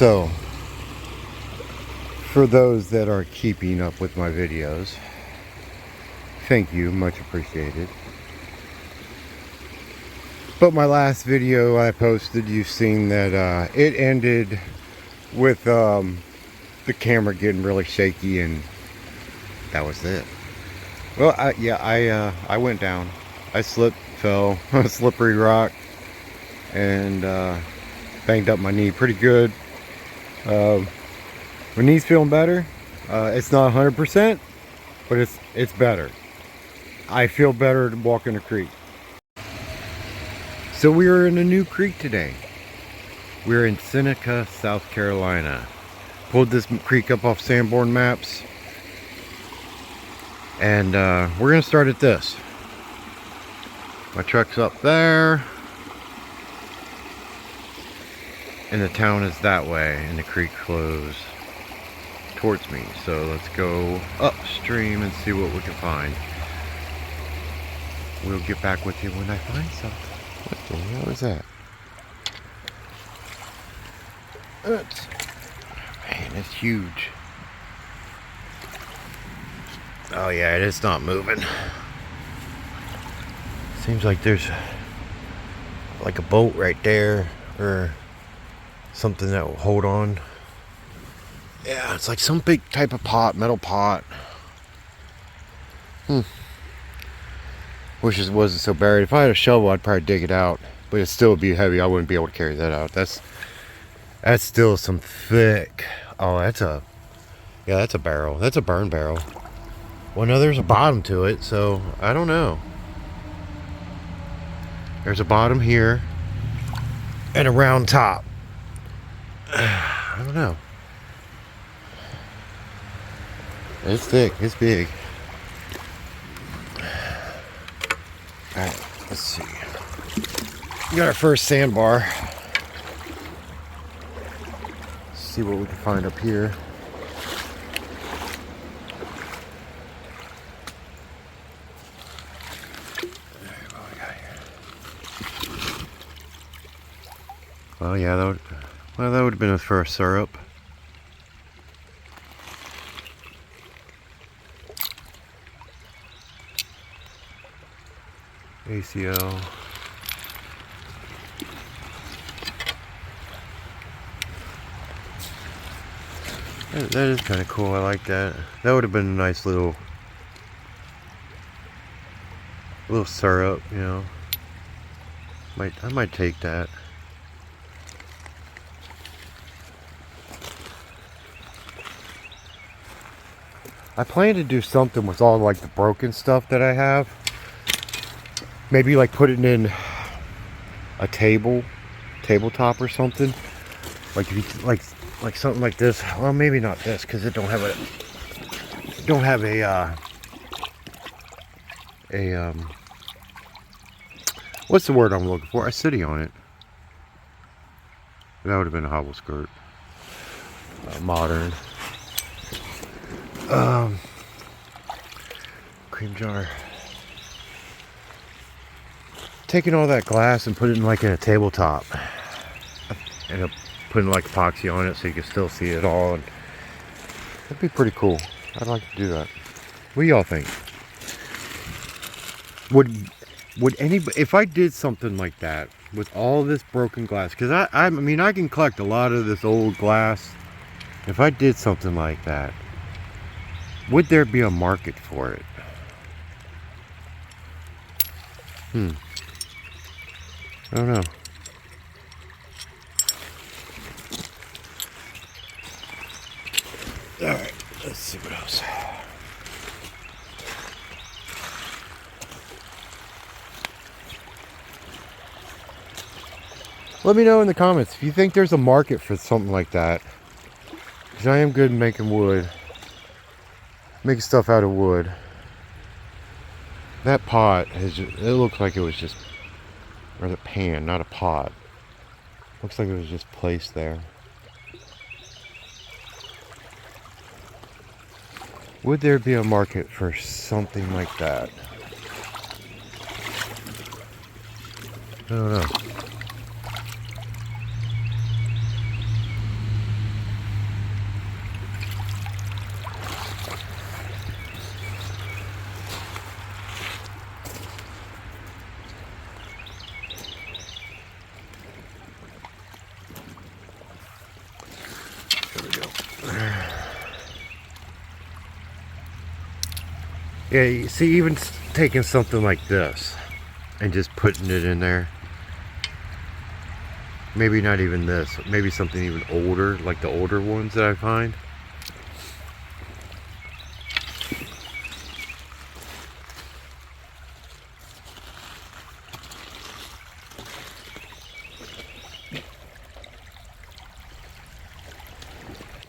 So, for those that are keeping up with my videos, thank you, much appreciated. But my last video I posted, you've seen that it ended with the camera getting really shaky, and that was it. Well, I went down. I slipped, fell on a slippery rock, and banged up my knee pretty good. My knee's feeling better. It's not 100%, but it's better. I feel better to walk in the creek. So we are in a new creek today. We're in Seneca, South Carolina. Pulled this creek up off Sanborn Maps. And we're gonna start at this. My truck's up there. And the town is that way, and the creek flows towards me. So let's go upstream and see what we can find. We'll get back with you when I find something. What the hell is that? Man, it's huge. Oh yeah, it is not moving. Seems like there's like a boat right there, or something that will hold on. Yeah, it's like some big type of pot, metal pot. Wish it wasn't so buried. If I had a shovel, I'd probably dig it out, but it still would be heavy. I wouldn't be able to carry that out. That's still some thick. Oh, that's a barrel. That's a burn barrel. Well, no, there's a bottom to it, so I don't know. There's a bottom here and a round top. I don't know. It's thick. It's big. Alright, let's see. We got our first sandbar. Let's see what we can find up here. Alright, what we got here? Well, yeah, that would have been a first syrup. ACL. That is kind of cool. I like that. That would have been a nice little syrup, you know. I might take that. I plan to do something with all like the broken stuff that I have. Maybe like put it in a tabletop or something. Like if you like something like this. Well, maybe not this, because it don't have a what's the word I'm looking for? A city on it. That would have been a hobble skirt. Modern. Cream jar. Taking all that glass and putting it in like in a tabletop, and putting like epoxy on it so you can still see it all, and that'd be pretty cool. I'd like to do that. What do y'all think? Would anybody, if I did something like that with all this broken glass, because I mean I can collect a lot of this old glass. If I did something like that, would there be a market for it? I don't know. Alright, let's see what else. Let me know in the comments if you think there's a market for something like that. Because I am good at making wood. Making stuff out of wood. That pot it looks like it was just, or the pan, not a pot. Looks like it was just placed there. Would there be a market for something like that? I don't know. Yeah, you see, even taking something like this and just putting it in there. Maybe not even this. Maybe something even older, like the older ones that I find.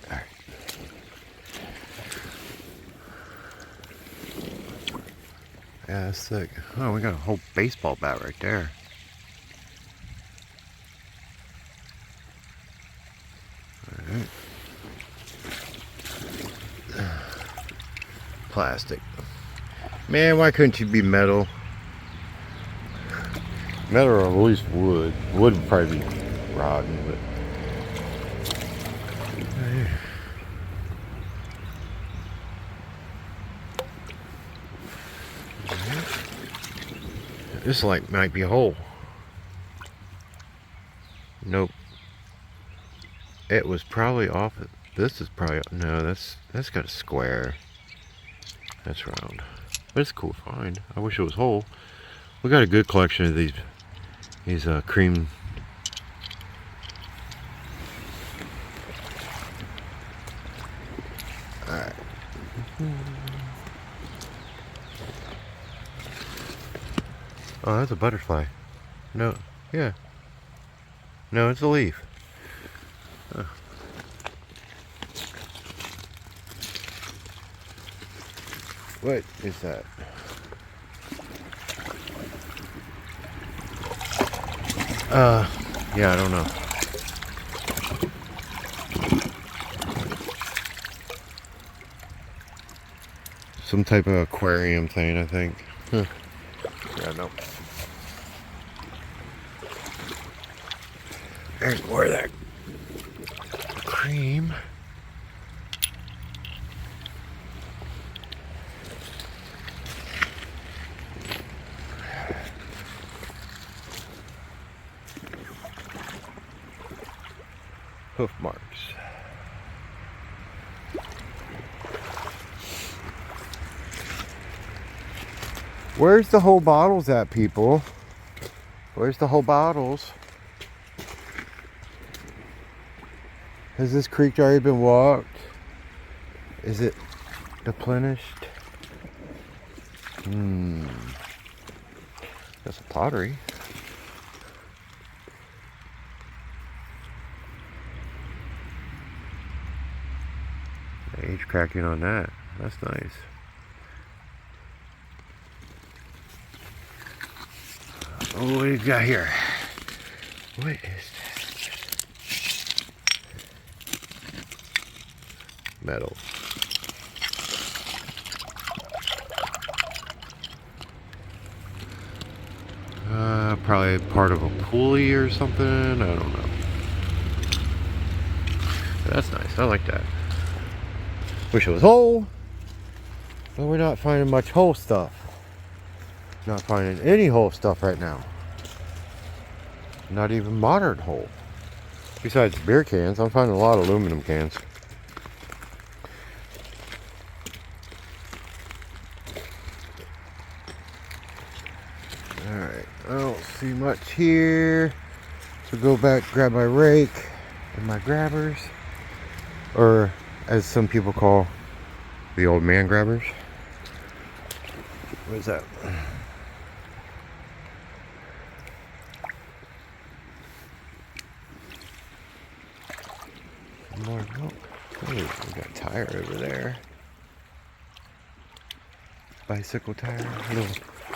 Alright. Yeah, that's sick. Oh, we got a whole baseball bat right there. Alright. Plastic. Man, why couldn't you be metal? Metal or at least wood. Wood would probably be rotten, but... This light might be a hole. Nope. It was probably off. This is probably... No, that's got a square. That's round. But it's cool to find. I wish it was whole. We got a good collection of these cream. Alright. Oh, that's a butterfly. No, yeah. No, it's a leaf. Oh. What is that? Yeah, I don't know. Some type of aquarium thing, I think. Huh. Yeah, no. There's more of that cream. Hoof marks. Where's the whole bottles at, people? Where's the whole bottles? Has this creek already been walked? Is it replenished? That's a pottery. Age cracking on that. That's nice. Oh, what do you got here? What is this? Metal. Probably part of a pulley or something. I don't know. But that's nice. I like that. Wish it was whole. But we're not finding much whole stuff. Not finding any whole stuff right now. Not even modern whole. Besides beer cans, I'm finding a lot of aluminum cans. Alright, I don't see much here. So go back, grab my rake and my grabbers. Or as some people call the old man grabbers. What is that? More milk. Oh, we got a tire over there. Bicycle tire, little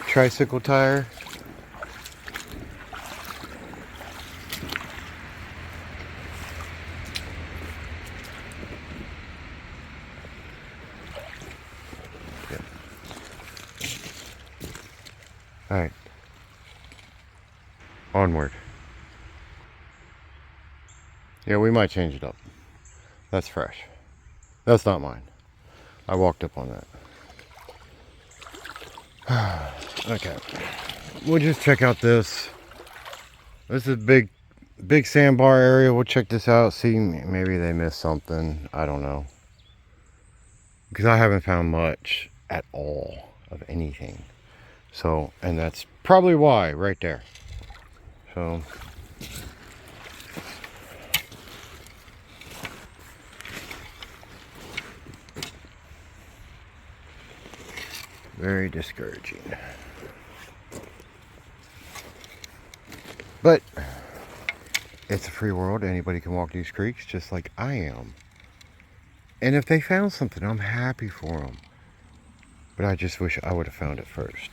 tricycle tire. Yeah. All right. Onward. Yeah, we might change it up. That's fresh. That's not mine. I walked up on that. Okay. We'll just check out this. This is a big sandbar area. We'll check this out. See, maybe they missed something. I don't know. Because I haven't found much at all. of anything. So, and that's probably why right there. So, very discouraging. But it's a free world. Anybody can walk these creeks just like I am. And if they found something, I'm happy for them. But I just wish I would have found it first.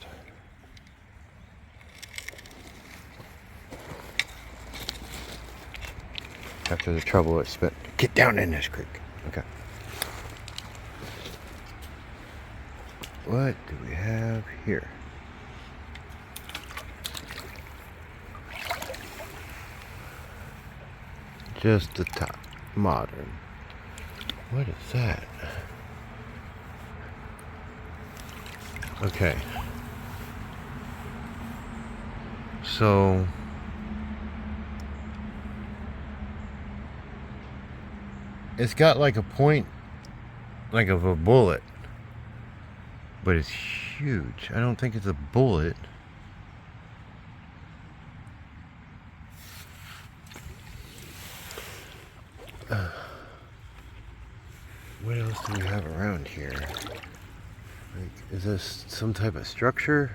After the trouble it's spent. Get down in this creek. Okay. What do we have here? Just the top. Modern. What is that? Okay. So it's got like a point like of a bullet, but it's huge. I don't think it's a bullet. What else do we have around here? Like, is this some type of structure?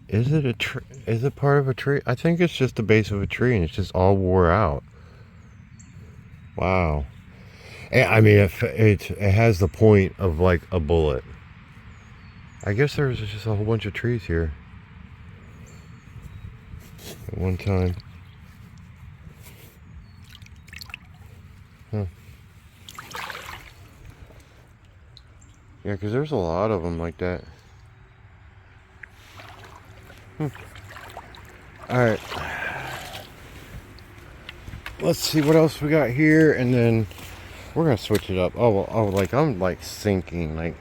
Is it a tree? Is it part of a tree? I think it's just the base of a tree and it's just all wore out. Wow. I mean, it has the point of like a bullet. I guess there's just a whole bunch of trees here at one time. Huh. Yeah, because there's a lot of them like that. Alright. Let's see what else we got here, and then we're going to switch it up. Oh, like, I'm like thinking, like,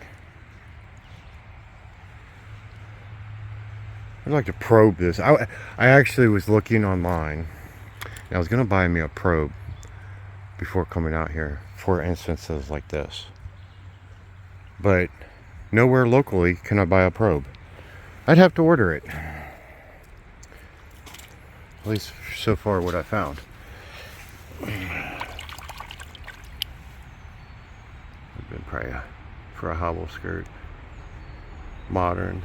I'd like to probe this. I actually was looking online, and I was going to buy me a probe before coming out here for instances like this. But nowhere locally can I buy a probe. I'd have to order it. At least so far what I found. I've been probably for a hobble skirt. Modern.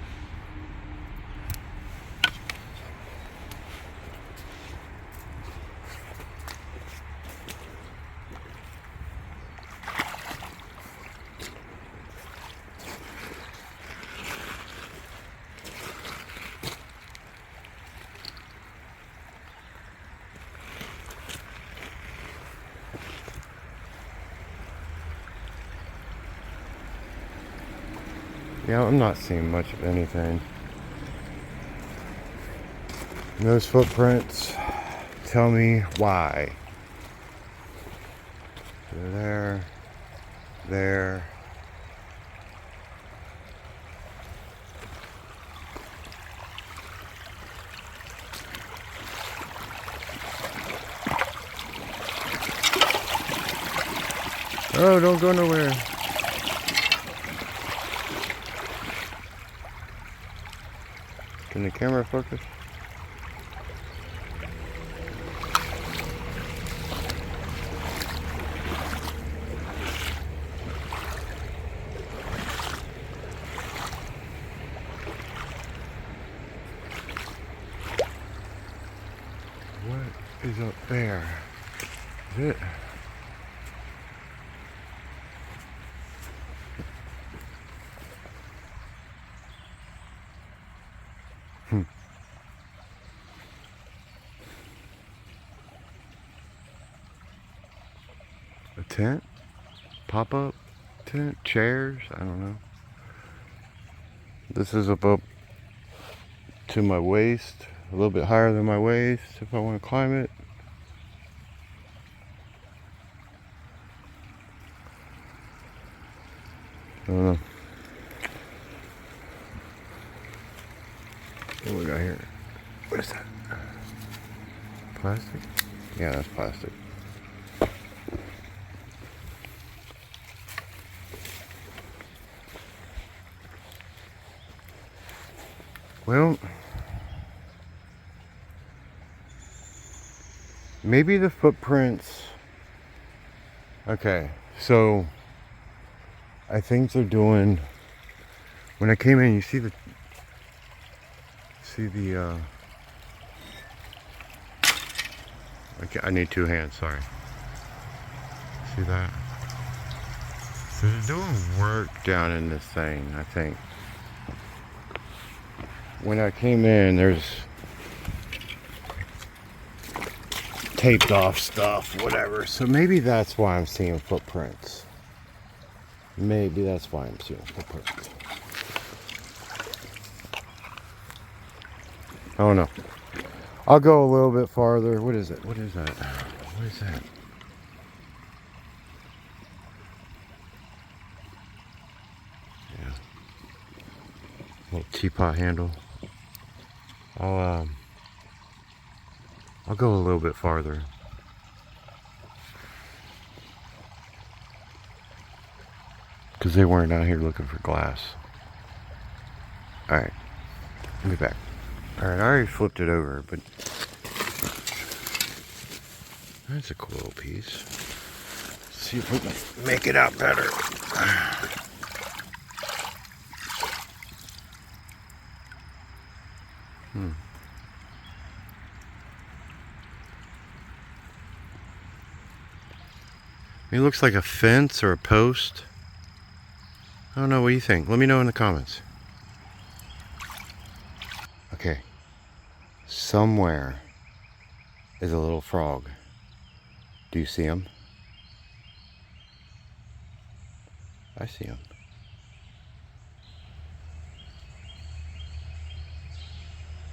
Yeah, I'm not seeing much of anything. Those footprints tell me why. They're there. Oh, don't go nowhere. Can the camera focus? What is up there? Is it? A tent? Pop-up tent? Chairs? I don't know. This is up to my waist. A little bit higher than my waist if I want to climb it. I don't know. What do we got here? What is that? Plastic? Yeah, that's plastic. Well, maybe the footprints. Okay, so I think they're doing. When I came in, you see the okay, I need two hands, sorry. See that? So they're doing work down in this thing, I think. When I came in, there's taped off stuff, whatever. So maybe that's why I'm seeing footprints. Maybe that's why I'm seeing footprints. I don't know. I'll go a little bit farther. What is it? What is that? What is that? Yeah. Little teapot handle. I'll go a little bit farther. Because they weren't out here looking for glass. Alright. Let me back. Alright, I already flipped it over, but that's a cool little piece. Let's see if we can make it out better. It looks like a fence or a post. I don't know, what do you think? Let me know in the comments. Okay. Somewhere is a little frog. Do you see him? I see him.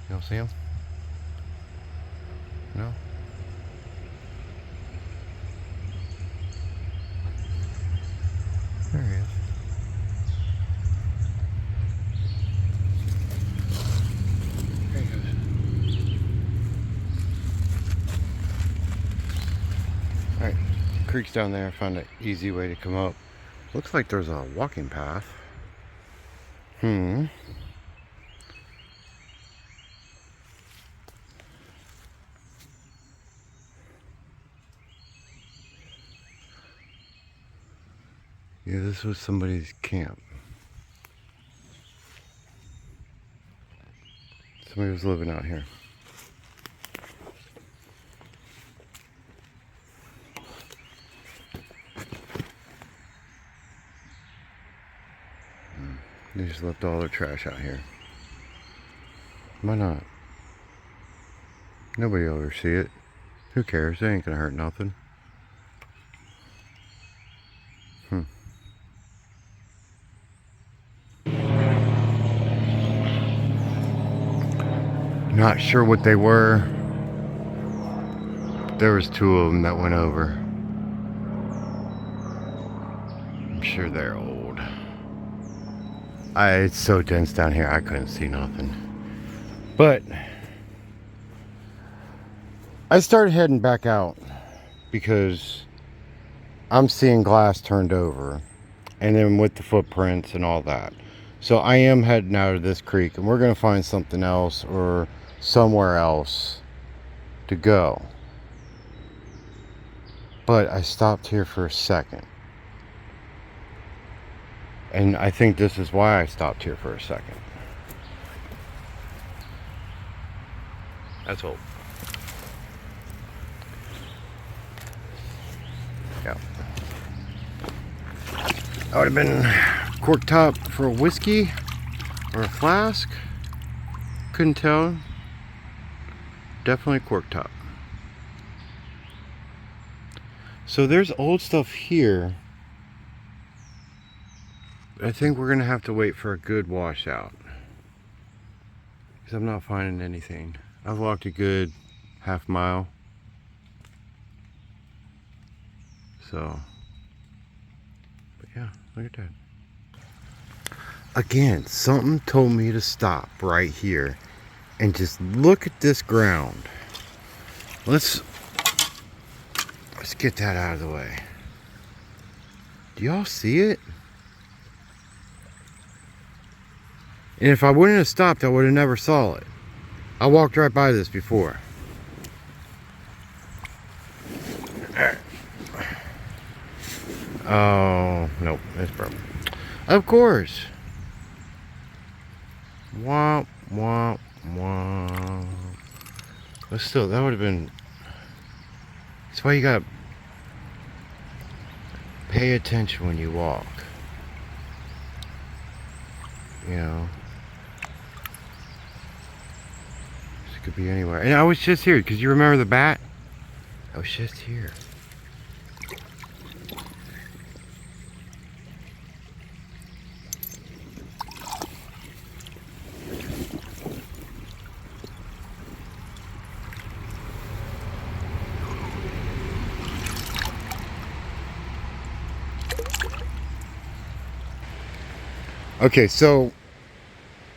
You don't see him? No? There he is. There he goes. Alright, creek's down there. I found an easy way to come up. Looks like there's a walking path. Yeah, this was somebody's camp. Somebody was living out here. They just left all their trash out here. Why not? Nobody will ever see it. Who cares? They ain't gonna hurt nothing. Not sure what they were. There was two of them that went over. I'm sure they're old. It's so dense down here, I couldn't see nothing. But I started heading back out because I'm seeing glass turned over, and then with the footprints and all that. So I am heading out of this creek, and we're gonna find something else or somewhere else to go. But I stopped here for a second. And I think this is why I stopped here for a second. That's old. Yeah. That would have been cork top for a whiskey or a flask. Couldn't tell. Definitely cork top. So there's old stuff here. I think we're gonna have to wait for a good washout, because I'm not finding anything. I've walked a good half mile. So, but yeah, look at that. Again, something told me to stop right here. And just look at this ground. Let's get that out of the way. Do y'all see it? And if I wouldn't have stopped, I would have never saw it. I walked right by this before. Oh, nope, it's broken. Of course. Womp, womp, womp. But still, that would have been... That's why you gotta pay attention when you walk. You know. This could be anywhere. And I was just here, because you remember the bat? I was just here. Okay, so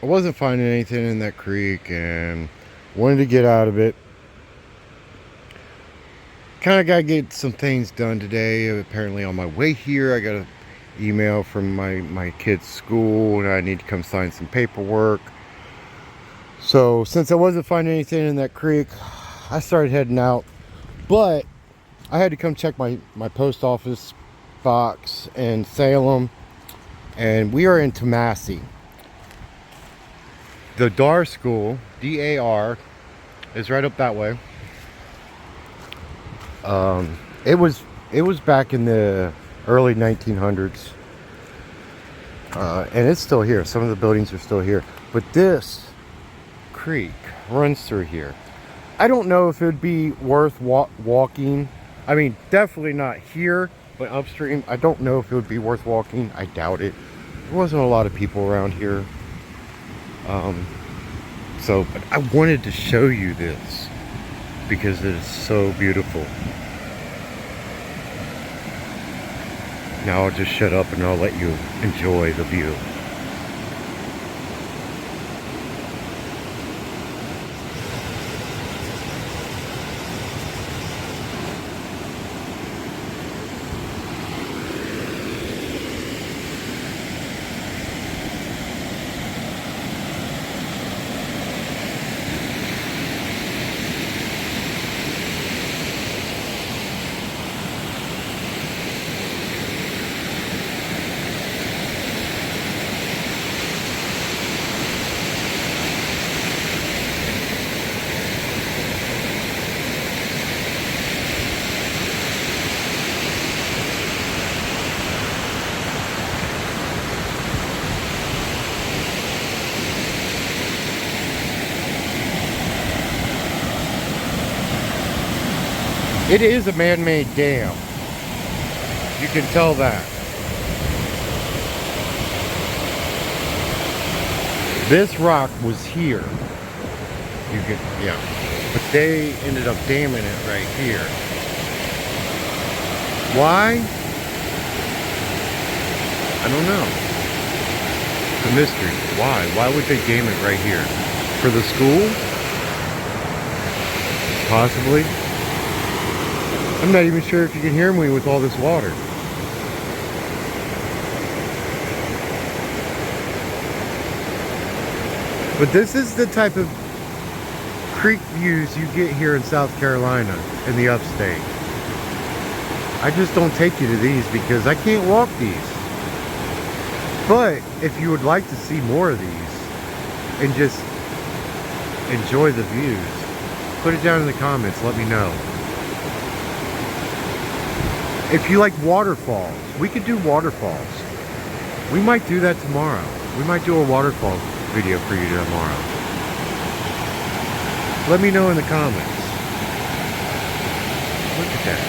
I wasn't finding anything in that creek and wanted to get out of it. Kind of got to get some things done today. Apparently on my way here, I got an email from my kid's school and I need to come sign some paperwork. So since I wasn't finding anything in that creek, I started heading out. But I had to come check my post office box in Salem. And we are in Tomassi. The DAR school, D-A-R, is right up that way. It was back in the early 1900s. And it's still here. Some of the buildings are still here. But this creek runs through here. I don't know if it would be worth walking. I mean, definitely not here. But upstream, I don't know if it would be worth walking. I doubt it. There wasn't a lot of people around here. But I wanted to show you this because it is so beautiful. Now I'll just shut up and I'll let you enjoy the view. It is a man-made dam. You can tell that. This rock was here. You can, yeah. But they ended up damming it right here. Why? I don't know. It's a mystery. Why? Why would they dam it right here? For the school? Possibly. I'm not even sure if you can hear me with all this water. But this is the type of creek views you get here in South Carolina, in the upstate. I just don't take you to these because I can't walk these. But if you would like to see more of these and just enjoy the views, put it down in the comments, let me know. If you like waterfalls, we could do waterfalls. We might do that tomorrow. We might do a waterfall video for you tomorrow. Let me know in the comments. Look at that.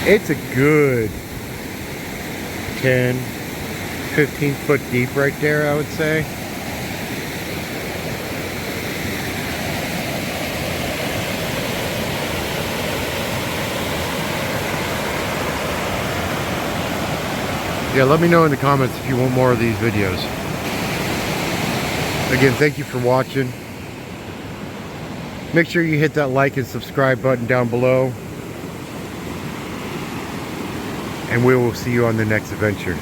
It's a good 10, 15 foot deep right there, I would say. Yeah, let me know in the comments if you want more of these videos. Again, thank you for watching. Make sure you hit that like and subscribe button down below. And we will see you on the next adventure.